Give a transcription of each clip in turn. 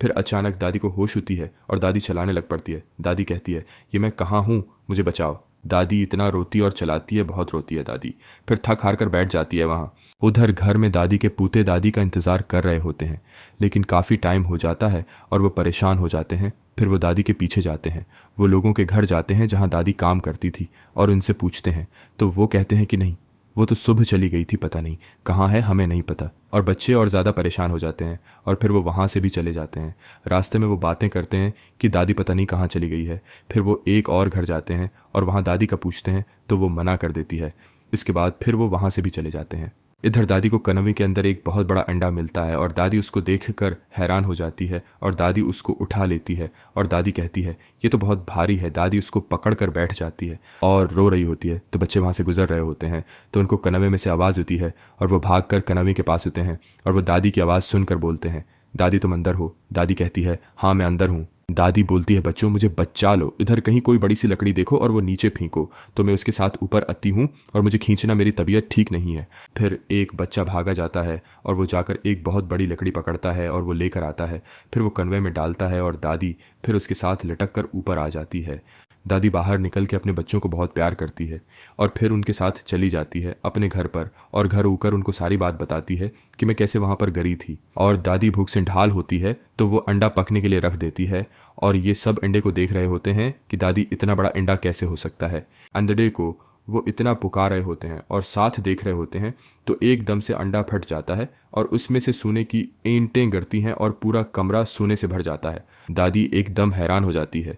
फिर अचानक दादी को होश होती है और दादी चलाने लग पड़ती है। दादी कहती है, ये मैं कहाँ हूँ, मुझे बचाओ। दादी इतना रोती और चलाती है, बहुत रोती है दादी। फिर थक हार कर बैठ जाती है वहाँ। उधर घर में दादी के पूते दादी का इंतज़ार कर रहे होते हैं, लेकिन काफ़ी टाइम हो जाता है और वो परेशान हो जाते हैं। फिर वो दादी के पीछे जाते हैं। वो लोगों के घर जाते हैं जहाँ दादी काम करती थी और उनसे पूछते हैं, तो वो कहते हैं कि नहीं, वो तो सुबह चली गई थी, पता नहीं कहाँ है, हमें नहीं पता। और बच्चे और ज़्यादा परेशान हो जाते हैं और फिर वो वहाँ से भी चले जाते हैं। रास्ते में वो बातें करते हैं कि दादी पता नहीं कहाँ चली गई है। फिर वो एक और घर जाते हैं और वहाँ दादी का पूछते हैं तो वो मना कर देती है। इसके बाद फिर वो वहाँ से भी चले जाते हैं। इधर दादी को कनवी के अंदर एक बहुत बड़ा अंडा मिलता है और दादी उसको देखकर हैरान हो जाती है और दादी उसको उठा लेती है और दादी कहती है, ये तो बहुत भारी है। दादी उसको पकड़ कर बैठ जाती है और रो रही होती है। तो बच्चे वहाँ से गुजर रहे होते हैं तो उनको कनवे में से आवाज़ होती है और वो भाग कर कनवे के पास होते हैं और वो दादी की आवाज़ सुनकर बोलते हैं, दादी तुम अंदर हो? दादी कहती है, हाँ मैं अंदर हूँ। दादी बोलती है, बच्चों मुझे बचा लो, इधर कहीं कोई बड़ी सी लकड़ी देखो और वो नीचे फेंको तो मैं उसके साथ ऊपर आती हूँ और मुझे खींचना, मेरी तबीयत ठीक नहीं है। फिर एक बच्चा भागा जाता है और वो जाकर एक बहुत बड़ी लकड़ी पकड़ता है और वो लेकर आता है। फिर वो कन्वे में डालता है और दादी फिर उसके साथ लटक कर ऊपर आ जाती है। दादी बाहर निकल के अपने बच्चों को बहुत प्यार करती है और फिर उनके साथ चली जाती है अपने घर पर और घर ऊपर उनको सारी बात बताती है कि मैं कैसे वहाँ पर गई थी। और दादी भूख से ढाल होती है तो वो अंडा पकने के लिए रख देती है और ये सब अंडे को देख रहे होते हैं कि दादी इतना बड़ा अंडा कैसे हो सकता है। अंडे को वो इतना पुकार रहे होते हैं और साथ देख रहे होते हैं तो एकदम से अंडा फट जाता है और उसमें से सोने की ईंटें गिरती हैं और पूरा कमरा सोने से भर जाता है। दादी एकदम हैरान हो जाती है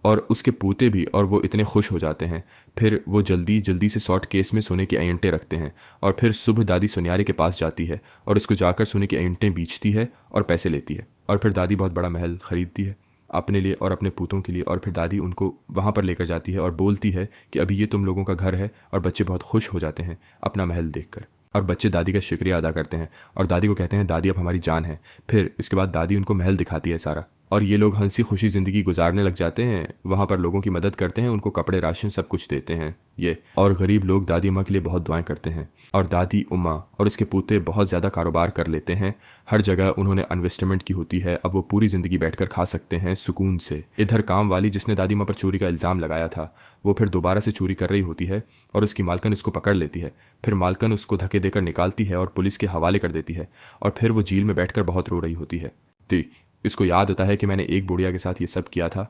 और उसके पोते भी, और वो इतने खुश हो जाते हैं। फिर वो जल्दी जल्दी से शॉर्ट केस में सोने की ईंटें रखते हैं और फिर सुबह दादी सुनियारे के पास जाती है और उसको जाकर सोने की ईंटें बेचती है और पैसे लेती है। और फिर दादी बहुत बड़ा महल खरीदती है अपने लिए और अपने पूतों के लिए और फिर दादी उनको वहाँ पर लेकर जाती है और बोलती है कि अभी ये तुम लोगों का घर है। और बच्चे बहुत खुश हो जाते हैं अपना महल देखकर और बच्चे दादी का शुक्रिया अदा करते हैं और दादी को कहते हैं, दादी अब हमारी जान है। फिर इसके बाद दादी उनको महल दिखाती है सारा और ये लोग हंसी खुशी ज़िंदगी गुजारने लग जाते हैं। वहाँ पर लोगों की मदद करते हैं, उनको कपड़े राशन सब कुछ देते हैं ये। और गरीब लोग दादी अम्मा के लिए बहुत दुआएं करते हैं और दादी उम्मा और उसके पोते बहुत ज़्यादा कारोबार कर लेते हैं। हर जगह उन्होंने इन्वेस्टमेंट की होती है। अब वो पूरी ज़िंदगी बैठकर खा सकते हैं सुकून से। इधर काम वाली जिसने दादी अम्मा पर चोरी का इल्ज़ाम लगाया था वो फिर दोबारा से चोरी कर रही होती है और उसकी मालकन उसको पकड़ लेती है। फिर मालकन उसको धक्के देकर निकालती है और पुलिस के हवाले कर देती है और फिर वो जेल में बैठकर बहुत रो रही होती है। इसको याद होता है कि मैंने एक बुढ़िया के साथ ये सब किया था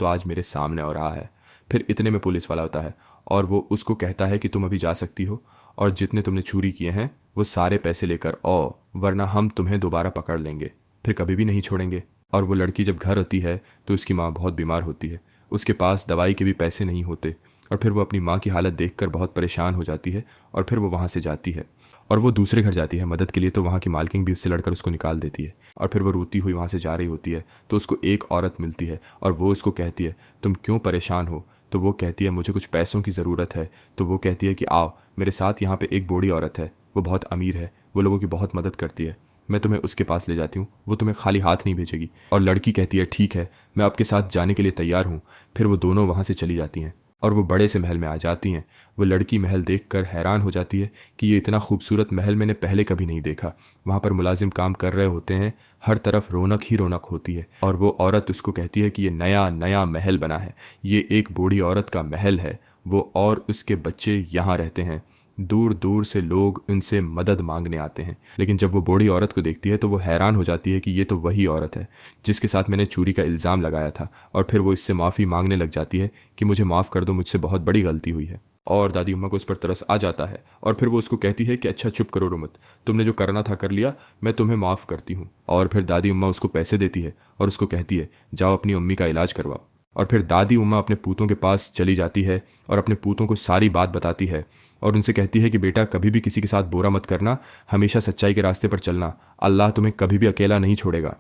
तो आज मेरे सामने हो रहा है। फिर इतने में पुलिस वाला होता है और वो उसको कहता है कि तुम अभी जा सकती हो और जितने तुमने चोरी किए हैं वो सारे पैसे लेकर आओ, वरना हम तुम्हें दोबारा पकड़ लेंगे, फिर कभी भी नहीं छोड़ेंगे। और वो लड़की जब घर आती है तो उसकी माँ बहुत बीमार होती है, उसके पास दवाई के भी पैसे नहीं होते और फिर वो अपनी माँ की हालत देखकर बहुत परेशान हो जाती है और फिर वो वहाँ से जाती है और वो दूसरे घर जाती है मदद के लिए। तो वहाँ की मालकिन भी उससे लड़कर उसको निकाल देती है और फिर वो रोती हुई वहाँ से जा रही होती है तो उसको एक औरत मिलती है और वो उसको कहती है, तुम क्यों परेशान हो? तो वो कहती है, मुझे कुछ पैसों की ज़रूरत है। तो वो कहती है कि आओ मेरे साथ, यहाँ पे एक बूढ़ी औरत है, वो बहुत अमीर है, वो लोगों की बहुत मदद करती है, मैं तुम्हें उसके पास ले जाती हूँ, वो तुम्हें खाली हाथ नहीं भेजेगी। और लड़की कहती है, ठीक है, मैं आपके साथ जाने के लिए तैयार हूँ। फिर वो दोनों वहाँ से चली जाती हैं और वो बड़े से महल में आ जाती हैं। वो लड़की महल देखकर हैरान हो जाती है कि ये इतना खूबसूरत महल मैंने पहले कभी नहीं देखा। वहाँ पर मुलाजिम काम कर रहे होते हैं, हर तरफ रौनक ही रौनक होती है। और वो औरत उसको कहती है कि ये नया नया महल बना है, ये एक बूढ़ी औरत का महल है, वो और उसके बच्चे यहाँ रहते हैं। दूर दूर से लोग इनसे मदद मांगने आते हैं। लेकिन जब वो बूढ़ी औरत को देखती है तो वो हैरान हो जाती है कि ये तो वही औरत है जिसके साथ मैंने चोरी का इल्ज़ाम लगाया था। और फिर वो इससे माफ़ी मांगने लग जाती है कि मुझे माफ़ कर दो, मुझसे बहुत बड़ी गलती हुई है। और दादी अम्मा को उस पर तरस आ जाता है और फिर वो उसको कहती है कि अच्छा चुप करो, रो मत, तुमने जो करना था कर लिया, मैं तुम्हें माफ़ करती हूँ। और फिर दादी अम्मा उसको पैसे देती है और उसको कहती है, जाओ अपनी अम्मी का इलाज करवाओ। और फिर दादी उम्मा अपने पूतों के पास चली जाती है और अपने पूतों को सारी बात बताती है और उनसे कहती है कि बेटा कभी भी किसी के साथ बुरा मत करना, हमेशा सच्चाई के रास्ते पर चलना, अल्लाह तुम्हें कभी भी अकेला नहीं छोड़ेगा।